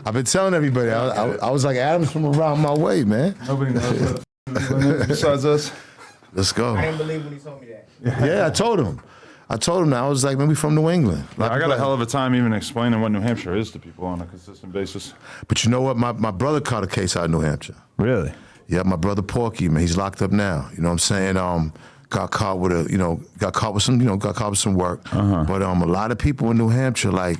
I've been telling everybody. I was like Adams from around my way, man. Nobody knows what besides us. Let's go. I didn't believe when he told me that. Yeah, I told him. I was like, man, we from New England. I got a hell of a time even explaining what New Hampshire is to people on a consistent basis. But you know what? My brother caught a case out of New Hampshire. Really? Yeah, my brother Porky, man, he's locked up now. You know what I'm saying? Got caught with some work. But a lot of people in New Hampshire, like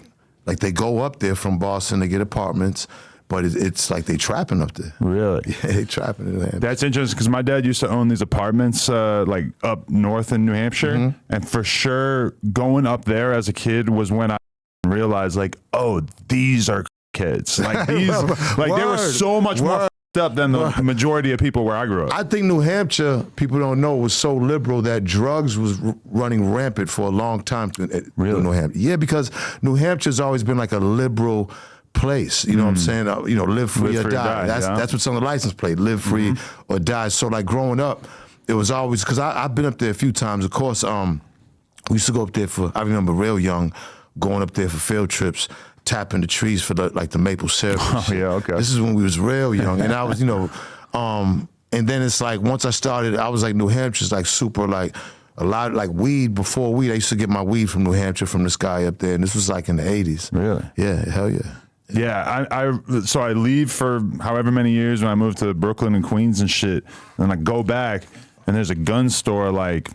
they go up there from Boston to get apartments, but it's like they trapping up there. Really? Yeah, they trapping in New Hampshire. That's interesting because my dad used to own these apartments like up north in New Hampshire. And for sure, going up there as a kid was when I realized like, oh, these are kids. Like these, like they were so much more up than the majority of people where I grew up. I think New Hampshire, people don't know, was so liberal that drugs was running rampant for a long time. Really? New Hampshire. Yeah, because New Hampshire's always been like a liberal place. You know what I'm saying? Live free or die. That's what's on the license plate. Live free or die. So like growing up, it was always, because I've been up there a few times. Of course, we used to go up there I remember real young, going up there for field trips, tapping the trees for the maple syrup. Oh, yeah, okay. This is when we was real young. And I was, and then it's like, once I started, I was like, New Hampshire's like super like, a lot like weed. Before weed, I used to get my weed from New Hampshire from this guy up there. And this was like in the 80s. Really? Yeah, hell yeah. Yeah, so I leave for however many years when I moved to Brooklyn and Queens and shit. And I go back and there's a gun store like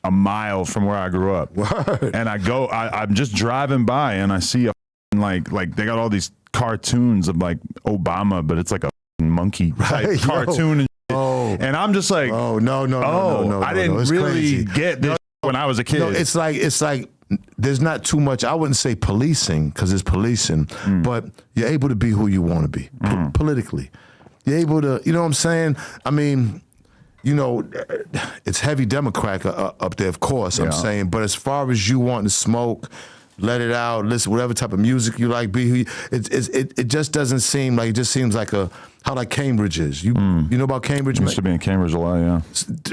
a mile from where I grew up. Word. And I'm just driving by and I see like they got all these cartoons of like Obama, but it's like a monkey type cartoon and shit. Oh. And I'm just like, no, I didn't really get this when I was a kid. No, it's like there's not too much, I wouldn't say policing, because it's policing, but you're able to be who you want to be politically. You're able to, you know what I'm saying? I mean, it's heavy Democrat up there, of course, I'm saying, but as far as you wanting to smoke, let it out, listen, whatever type of music you like, it just doesn't seem like, it just seems like how like Cambridge is. You know about Cambridge? Used to be in Cambridge a lot, yeah.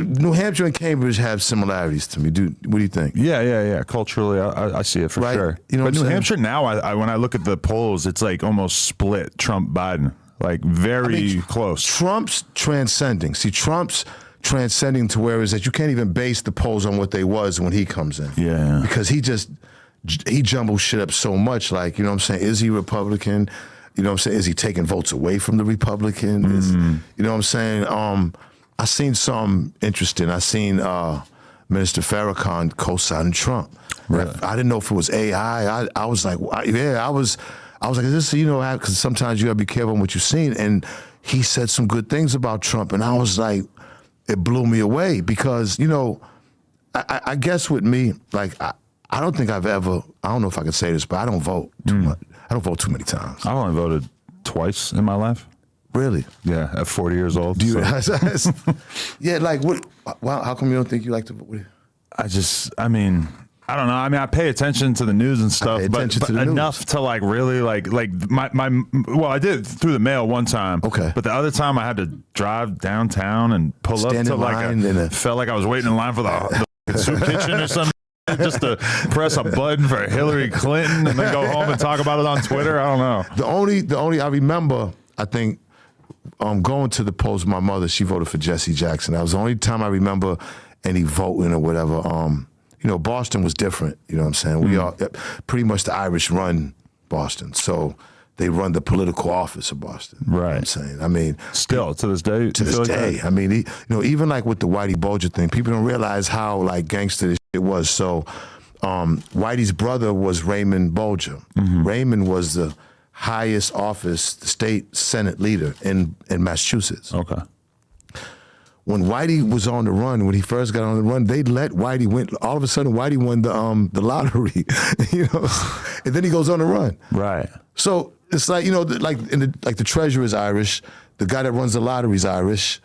New Hampshire and Cambridge have similarities to me. What do you think? Yeah. Culturally, I see it for sure. You know but New saying? Hampshire now, when I look at the polls, it's like almost split Trump-Biden, like very close. Trump's transcending. See, Trump's transcending to where is that you can't even base the polls on what they was when he comes in. Yeah. Because he jumbles shit up so much. Like, you know what I'm saying? Is he Republican? You know what I'm saying? Is he taking votes away from the Republican? You know what I'm saying? I seen something interesting. I seen Minister Farrakhan co-signing Trump. Really? I didn't know if it was AI. I was like, I was like, is this, because sometimes you gotta be careful on what you've seen. And he said some good things about Trump. And I was like, it blew me away because, I guess with me, like, I don't think I've ever, I don't know if I can say this, but I don't vote too much. I don't vote too many times. I've only voted twice in my life. Really? Yeah, at 40 years old. Do you? Yeah, like what? Well, how come you don't think you like to vote? I mean, I don't know. I mean, I pay attention to the news and stuff, but enough to like really like well, I did through the mail one time. Okay. But the other time I had to drive downtown and pull Stand up to in line felt like I was waiting in line for the soup kitchen or something. Just to press a button for Hillary Clinton and then go home and talk about it on Twitter. I don't know. The only I remember, I think, going to the polls with my mother, she voted for Jesse Jackson. That was the only time I remember any voting or whatever. Boston was different. You know what I'm saying? We are pretty much the Irish run Boston. So they run the political office of Boston. Right. You know what I'm saying? I mean, still to this day. To this day. I mean, even like with the Whitey Bulger thing, people don't realize how like gangster this shit was. So Whitey's brother was Raymond Bulger. Raymond was the highest office, the state Senate leader in Massachusetts. Okay. When Whitey was on the run, when he first got on the run, they let Whitey win. All of a sudden, Whitey won the lottery, and then he goes on the run. Right. So it's like the treasurer's Irish, the guy that runs the lottery's Irish.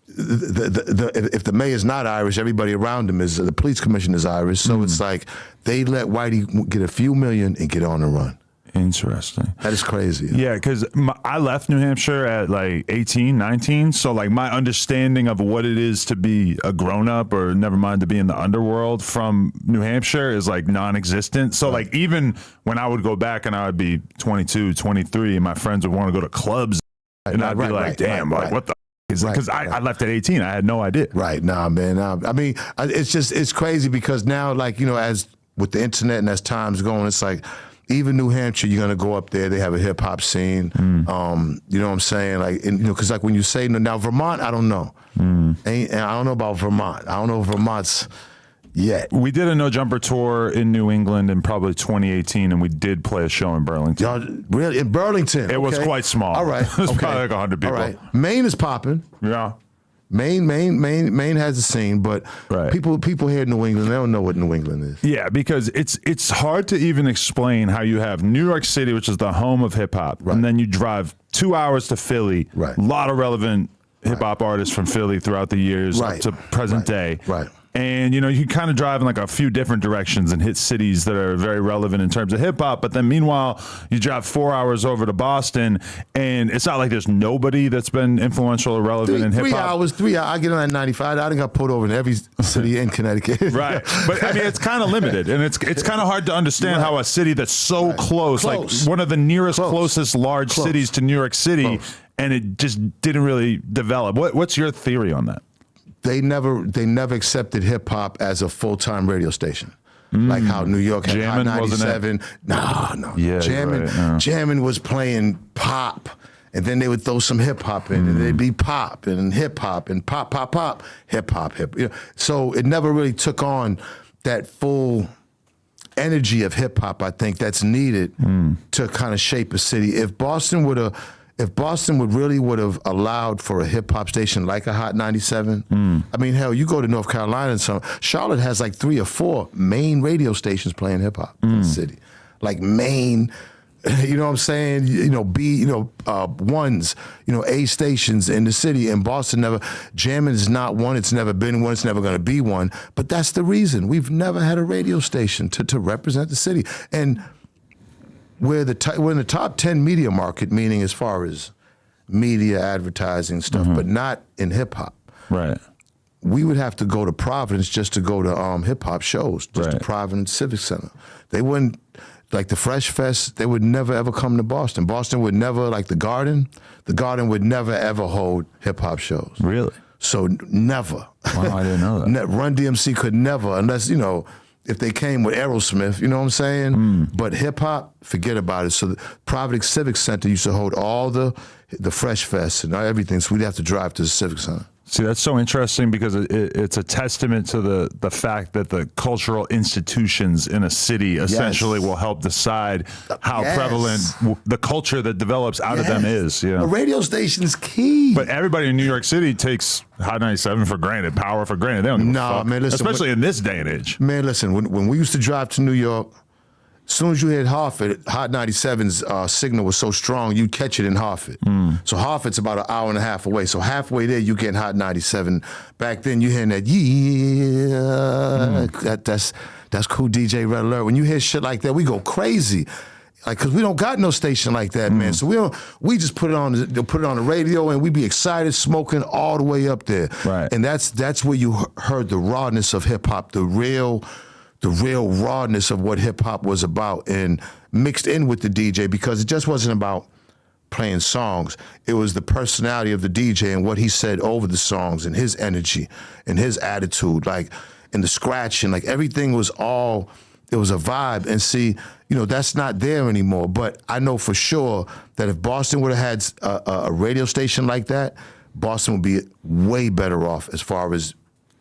If the mayor's not Irish, everybody around him is. The police commissioner is Irish. So it's like they let Whitey get a few million and get on the run. Interesting. That is crazy. Yeah, because I left New Hampshire at like 18, 19. So like my understanding of what it is to be a grown up, or never mind to be in the underworld, from New Hampshire is like non-existent. So like even when I would go back and I would be 22, 23, and my friends would want to go to clubs, and I'd be like, damn, like what the is it? Because I left at 18. I had no idea. Right. Nah, man. I mean, it's crazy because now, like, you know, as with the internet and as time's going, it's like, even New Hampshire, you're gonna go up there. They have a hip hop scene. You know what I'm saying? Like, and, you know, because like when you say now Vermont, I don't know. And I don't know about Vermont. I don't know if Vermont's yet. We did a No Jumper tour in New England in probably 2018, and we did play a show in Burlington. Y'all really in Burlington? It was quite small. All right. It was probably like 100 people. All right. Maine is popping. Yeah. Maine has a scene, but people here in New England, they don't know what New England is. Yeah, because it's hard to even explain how you have New York City, which is the home of hip hop, and then you drive 2 hours to Philly. Right. A lot of relevant hip hop artists from Philly throughout the years up to present day. Right. And, you know, you kind of drive in like a few different directions and hit cities that are very relevant in terms of hip hop. But then meanwhile, you drive 4 hours over to Boston, and it's not like there's nobody that's been influential or relevant in hip hop. 3 hours. I get on that 95. I think I pulled over in every city in Connecticut. Right. But I mean, it's kind of limited, and it's kind of hard to understand how a city that's so close, like one of the nearest closest large cities to New York City, and it just didn't really develop. What's your theory on that? They never accepted hip hop as a full-time radio station. Like how New York had Hot 97. No. Yeah, Jammin' was playing pop, and then they would throw some hip hop in, and they'd be pop and hip hop and pop, hip hop. You know? So it never really took on that full energy of hip hop, I think, that's needed to kind of shape a city. If Boston would have allowed for a hip hop station like a Hot 97, I mean, hell, you go to North Carolina and Charlotte has like 3 or 4 main radio stations playing hip hop in the city, like main. You know what I'm saying? You know, ones, you know, A stations in the city. And Boston Jammin' is not one. It's never been one. It's never going to be one. But that's the reason we've never had a radio station to represent the city. And we're in the top 10 media market, meaning as far as media, advertising stuff, but not in hip hop. Right. We would have to go to Providence just to go to hip hop shows, just to Providence Civic Center. They wouldn't, like the Fresh Fest, they would never ever come to Boston. Boston would never, like the Garden would never ever hold hip hop shows. Really? So never. Wow, I didn't know that. Run DMC could never, unless, you know, if they came with Aerosmith, you know what I'm saying? But hip hop, forget about it. So the Providence Civic Center used to hold all the Fresh Fest and everything, so we'd have to drive to the Civic Center. See, that's so interesting because it's a testament to the fact that the cultural institutions in a city essentially will help decide how prevalent the culture that develops out of them is. Yeah. A radio station is key. But everybody in New York City takes Hot 97 for granted, Power for granted. They don't give a fuck. Man, listen, especially in this day and age. Man, listen, when we used to drive to New York, as soon as you hit Hartford, Hot 97's signal was so strong, you'd catch it in Hartford. So Hartford's about an hour and a half away. So halfway there, you get Hot 97. Back then, you hearing that, that's cool DJ Red Alert. When you hear shit like that, we go crazy. Like, cause we don't got no station like that, man. So we just put it on the radio, and we be excited, smoking all the way up there. Right. And that's where you heard the rawness of hip hop, the real rawness of what hip hop was about, and mixed in with the DJ, because it just wasn't about playing songs. It was the personality of the DJ and what he said over the songs and his energy and his attitude, like, and the scratching, like everything was all, it was a vibe. And see, you know, that's not there anymore. But I know for sure that if Boston would have had a radio station like that, Boston would be way better off as far as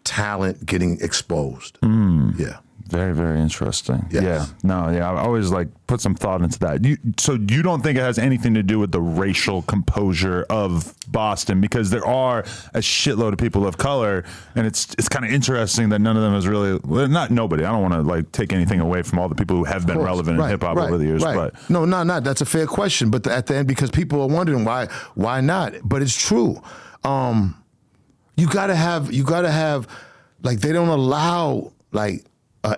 talent getting exposed. Yeah. Very, very interesting. Yes. I always like put some thought into that. So you don't think it has anything to do with the racial composure of Boston, because there are a shitload of people of color, and it's kind of interesting that none of them is really, well, not nobody. I don't want to like take anything away from all the people who have been relevant in hip hop over the years. But no, that's a fair question. But at the end, because people are wondering why not? But it's true. You gotta have like, they don't allow like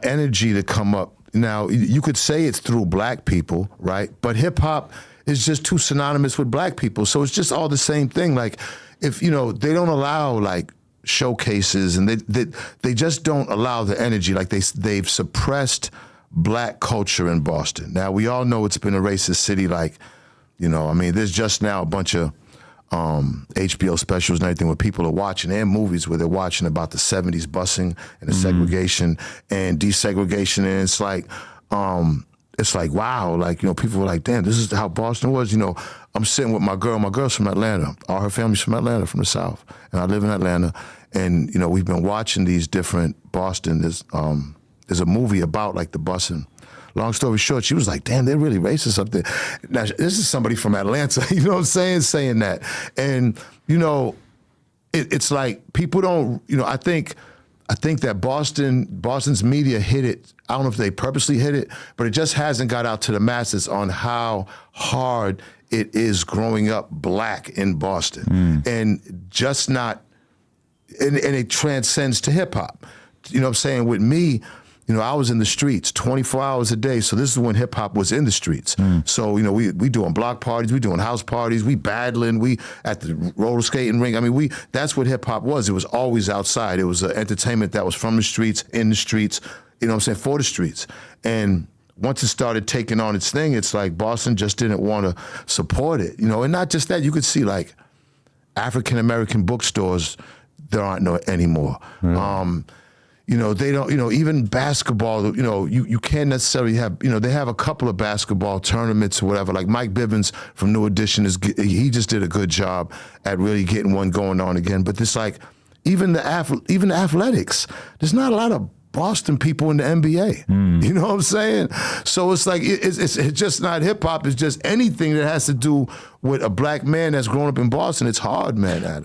energy to come up Now, you could say it's through black people, right? But hip hop is just too synonymous with black people. So it's just all the same thing. Like, if, they don't allow like showcases, and they just don't allow the energy. Like they've suppressed black culture in Boston. Now, we all know it's been a racist city. Like, there's just now a bunch of HBO specials and everything where people are watching, and movies where they're watching about the 70s busing and the segregation and desegregation. And it's like, wow, like, people were like, damn, this is how Boston was. I'm sitting with my girl. My girl's from Atlanta. All her family's from Atlanta, from the South. And I live in Atlanta. And, we've been watching these different Boston. There's a movie about like the busing. Long story short, she was like, damn, they're really racist up there. Now, this is somebody from Atlanta, you know what I'm saying that. And, it's like people don't, I think that Boston's media hit it. I don't know if they purposely hit it, but it just hasn't got out to the masses on how hard it is growing up black in Boston. And just not, and it transcends to hip hop. You know what I'm saying? With me, I was in the streets 24 hours a day. So this is when hip hop was in the streets. So, we doing block parties, we doing house parties, we battling, we at the roller skating rink. I mean, that's what hip hop was. It was always outside. It was an entertainment that was from the streets, in the streets, for the streets. And once it started taking on its thing, it's like Boston just didn't want to support it, and not just that, you could see like African-American bookstores, there aren't no anymore. They don't, even basketball, you can't necessarily have, they have a couple of basketball tournaments or whatever. Like Mike Bivens from New Edition, he just did a good job at really getting one going on again. But it's like, even the athletics, there's not a lot of Boston people in the NBA. You know what I'm saying? So it's like, it's just not hip hop. It's just anything that has to do with a black man that's grown up in Boston. It's hard, man, Adam.